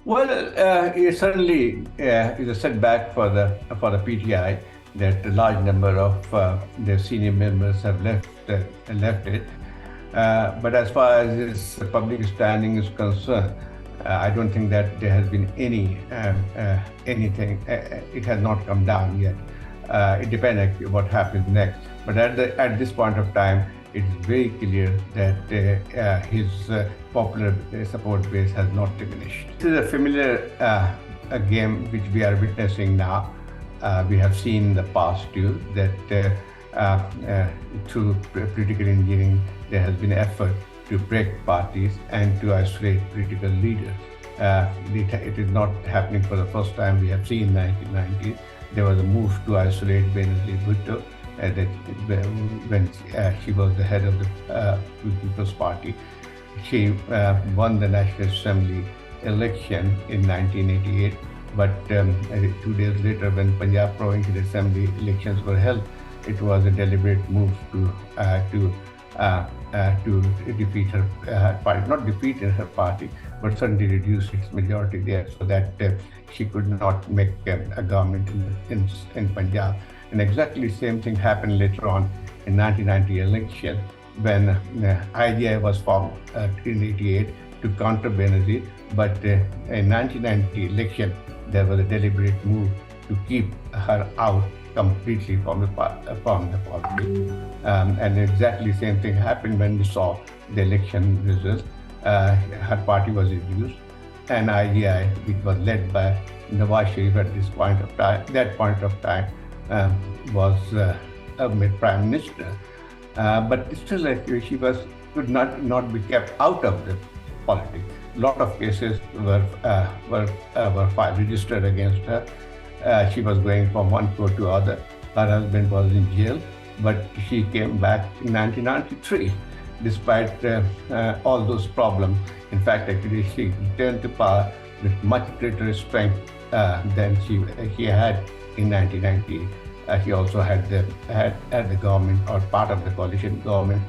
Well, it certainly is a setback for the PTI that a large number of their senior members have left it. But as far as its public standing is concerned, I don't think that there has been anything. It has not come down yet. It depends actually what happens next. But at this point of time, it is very clear that his popular support base has not diminished. This is a familiar game which we are witnessing now. We have seen in the past too that through political engineering there has been effort to break parties and to isolate political leaders. It is not happening for the first time. We have seen in the 1990s there was a move to isolate Benazir Bhutto when she was the head of the People's Party. She won the National Assembly election in 1988, but 2 days later, when Punjab Provincial Assembly elections were held, it was a deliberate move to defeat her party, not defeat her party, but certainly reduce its majority there, so that she could not make a government in Punjab. And exactly the same thing happened later on in 1990 election, when IDI was formed in 88 to counter Benazir, but in 1990 election there was a deliberate move to keep her out completely from the politics. And exactly the same thing happened when we saw the election results. Her party was reduced, and IDI, which was led by Nawaz Sharif at that point of time, was made prime minister. But still, she could not be kept out of the politics. A lot of cases were registered against her. She was going from one court to other. Her husband was in jail, but she came back in 1993, despite all those problems. In fact, actually, she returned to power with much greater strength than she had in 1990. She also had the government, or part of the coalition government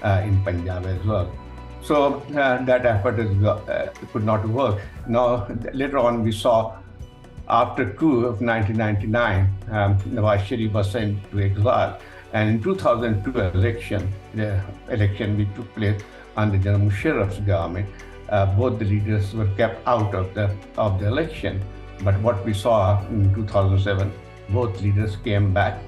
in Punjab as well. So that effort could not work. Now, later on, we saw after coup of 1999, Nawaz Sharif was sent to exile. And in 2002 the election which took place under General Musharraf's government, both the leaders were kept out of the election. But what we saw in 2007, both leaders came back.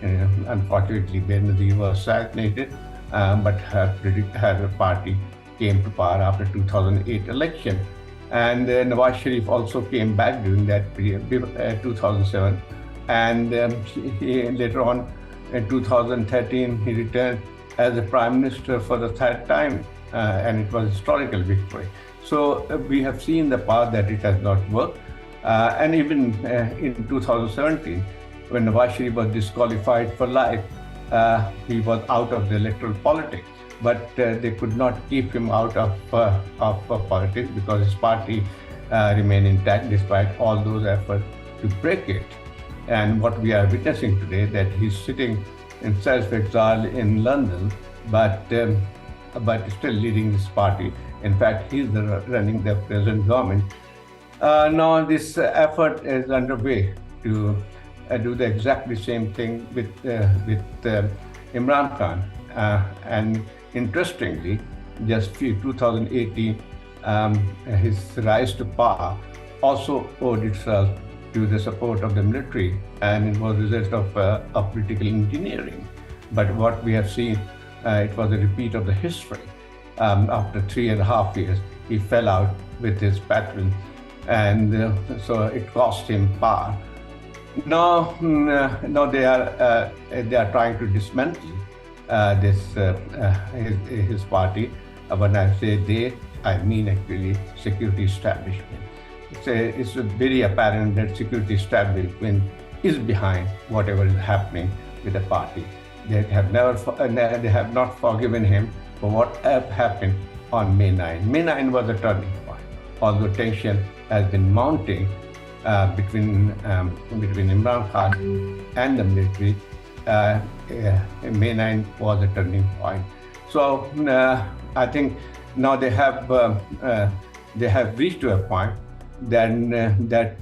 Unfortunately, Benazir was assassinated, but her party came to power after 2008 election. And Nawaz Sharif also came back during that period, 2007. And later on, in 2013, he returned as the prime minister for the third time, and it was a historical victory. So we have seen the path that it has not worked. And even in 2017, when Nawaz Sharif was disqualified for life, he was out of the electoral politics. But they could not keep him out of politics because his party remained intact despite all those efforts to break it. And what we are witnessing today, that he's sitting in self-exile in London, but still leading this party. In fact, he's running the present government. Now this effort is underway to do the exactly same thing with Imran Khan. And interestingly, just 2018, his rise to power also owed itself to the support of the military, and it was a result of political engineering. But what we have seen, it was a repeat of the history. After 3.5 years, he fell out with his patron, and so it cost him power. Now they are trying to dismantle his party. When I say they, I mean actually security establishment. It's very apparent that security establishment is behind whatever is happening with the party. They have not forgiven him for what happened on May 9. May 9 was a turning point. Although tension has been mounting between Imran Khan and the military, May 9 was a turning point. So I think now they have reached to a point then that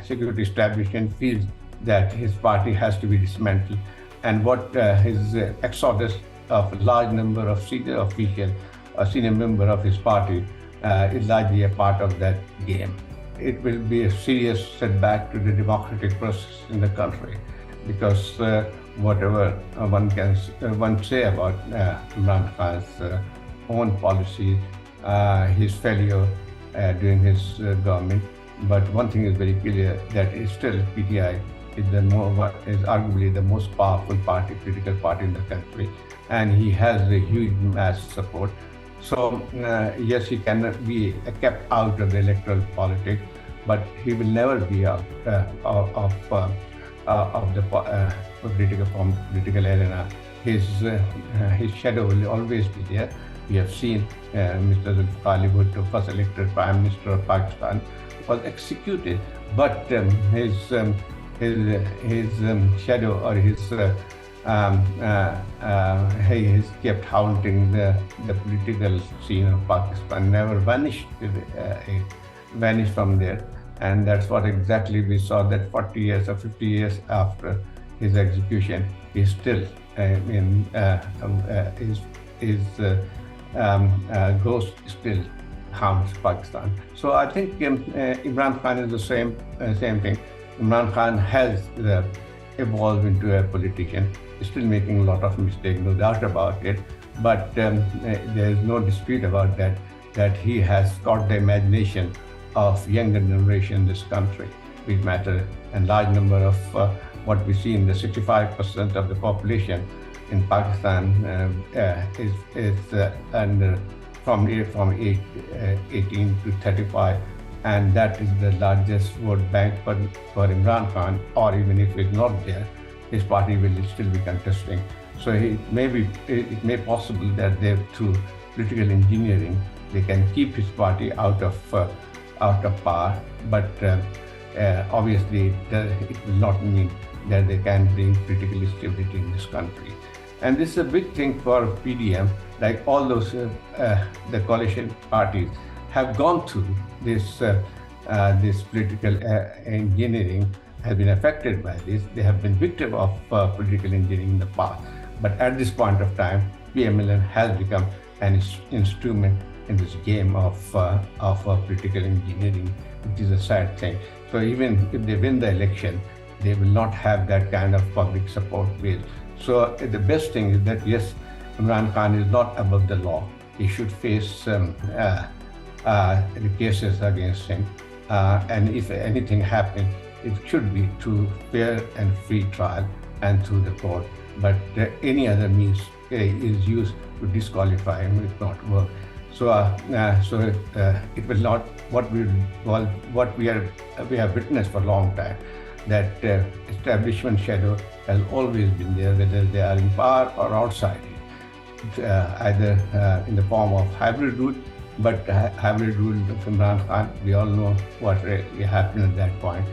security establishment feels that his party has to be dismantled. And what his exodus of a large number of senior officials, a senior member of his party, is largely a part of that game. It will be a serious setback to the democratic process in the country, because whatever one say about Imran Khan's own policies, his failure during his government, but one thing is very clear, that is still PTI is arguably the most powerful political party in the country, and he has a huge mass support. So yes, he cannot be kept out of the electoral politics, but he will never be out of the political arena. His shadow will always be there. We have seen Mr. Zulfikar Bhutto, first elected Prime Minister of Pakistan, was executed, but his shadow, or he has kept haunting the political scene of Pakistan, never vanished from there. And that's what exactly we saw, that 40 years or 50 years after his execution, he's still his ghost still haunts Pakistan. So I think Imran Khan is the same thing. Imran Khan has evolved into a politician, still making a lot of mistakes, no doubt about it. But there is no dispute about that he has caught the imagination of younger generation in this country, which matter. And large number of what we see in the 65% of the population in Pakistan is under from age 18 to 35, and that is the largest vote bank for Imran Khan. Or even if it's not there, his party will still be contesting. So it may possible that through political engineering they can keep his party out of power, but obviously it will not mean that they can bring political stability in this country. And this is a big thing for PDM. Like all those the coalition parties have gone through this political engineering, have been affected by this. They have been victim of political engineering in the past. But at this point of time, PMLN has become an instrument in this game of political engineering, which is a sad thing. So even if they win the election, they will not have that kind of public support base. So the best thing is that yes, Imran Khan is not above the law. He should face the cases against him, and if anything happens, it should be through fair and free trial and through the court. But any other means is used to disqualify him, it will not work. So it will not. What we have witnessed for a long time, that establishment shadow has always been there, whether they are in power or outside it, either in the form of hybrid rule. But hybrid rule of Imran Khan, we all know what really happened at that point.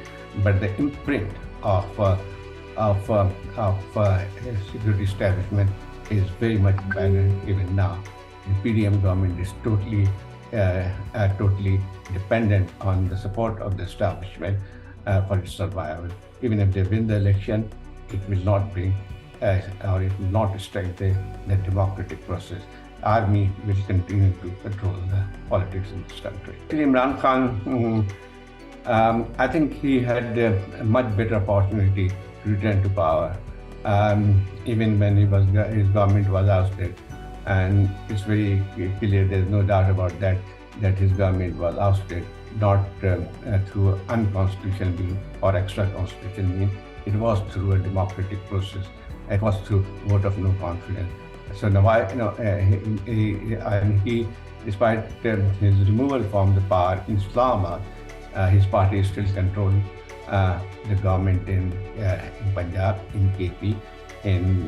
But the imprint of security establishment is very much apparent even now. The PDM government is totally dependent on the support of the establishment for its survival. Even if they win the election, it will not bring or it will not strengthen the democratic process. Army will continue to control the politics in this country. Imran Khan, I think he had a much better opportunity to return to power, even when his government was ousted. And it's very clear, there's no doubt about that his government was ousted, not through unconstitutional means or extra-constitutional means. It was through a democratic process. It was through vote of no confidence. So now, he, despite his removal from the power in Islamabad, his party is still controlling the government in Punjab, in KP, in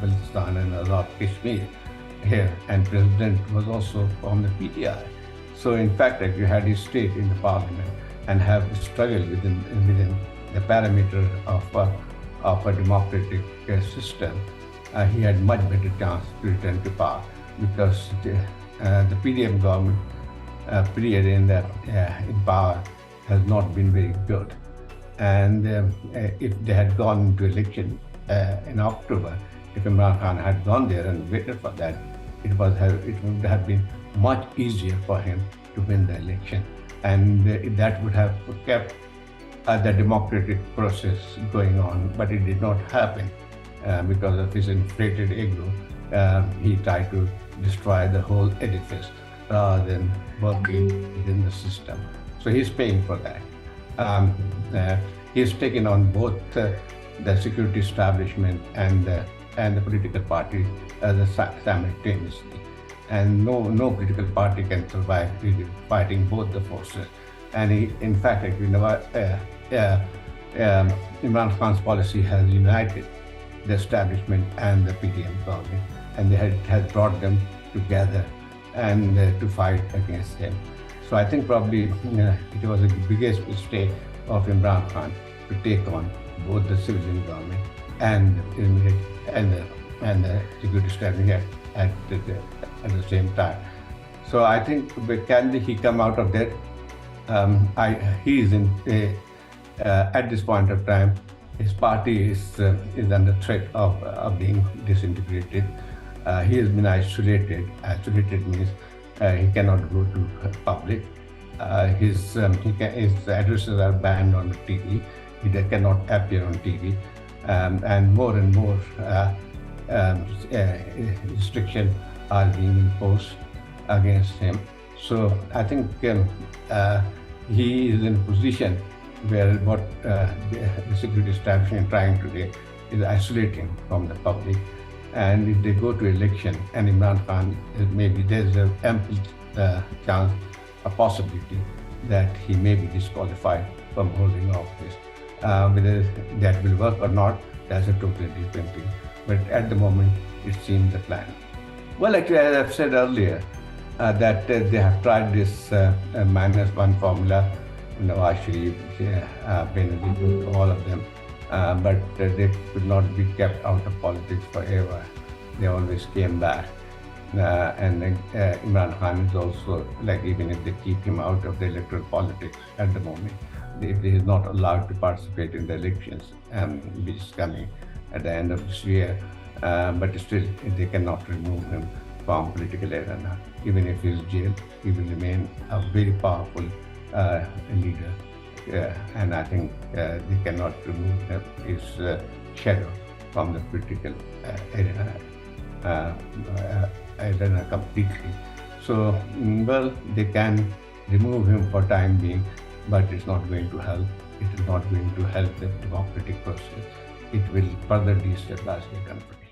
Baltistan and Azad Kashmir here, and president was also from the PTI. So in fact, if you had his state in the parliament and have struggled within the parameter of a democratic system, he had much better chance to return to power, because the PDM government period in power has not been very good. And if they had gone into election in October, if Imran Khan had gone there and waited for that, it would have been much easier for him to win the election, and that would have kept the democratic process going on. But it did not happen because of his inflated ego. He tried to destroy the whole edifice rather than working within the system. So he's paying for that. He's taken on both the security establishment and the political party simultaneously. And no political party can survive really fighting both the forces. And in fact, Imran Khan's policy has united the establishment and the PDM government, and has brought them together and to fight against him. So I think probably it was the biggest mistake of Imran Khan to take on both the civilian government and the security establishment at the same time. So I think can he come out of that? He is at this point of time, his party is under threat of being disintegrated. He has been isolated. Isolated means he cannot go to public. His addresses are banned on TV. He cannot appear on TV, and more restrictions are being imposed against him. So I think he is in a position where what the security establishment trying today is isolating from the public. And if they go to election and Imran Khan, maybe there's an ample chance, a possibility that he may be disqualified from holding office. Whether that will work or not, that's a totally different thing. But at the moment, it seems the plan. Well, actually, as I've said earlier, that they have tried this -1 formula, Nawaz Sharif, Benazir, all of them, but they could not be kept out of politics forever. They always came back. And Imran Khan is also, like, even if they keep him out of the electoral politics at the moment, if he is not allowed to participate in the elections, which is coming at the end of this year, but still they cannot remove him from political arena. Even if he is jailed, he will remain a very powerful leader. And I think they cannot remove his shadow from the political arena completely. So, well, they can remove him for time being, but it's not going to help. It is not going to help the democratic process. It will further destabilize the country.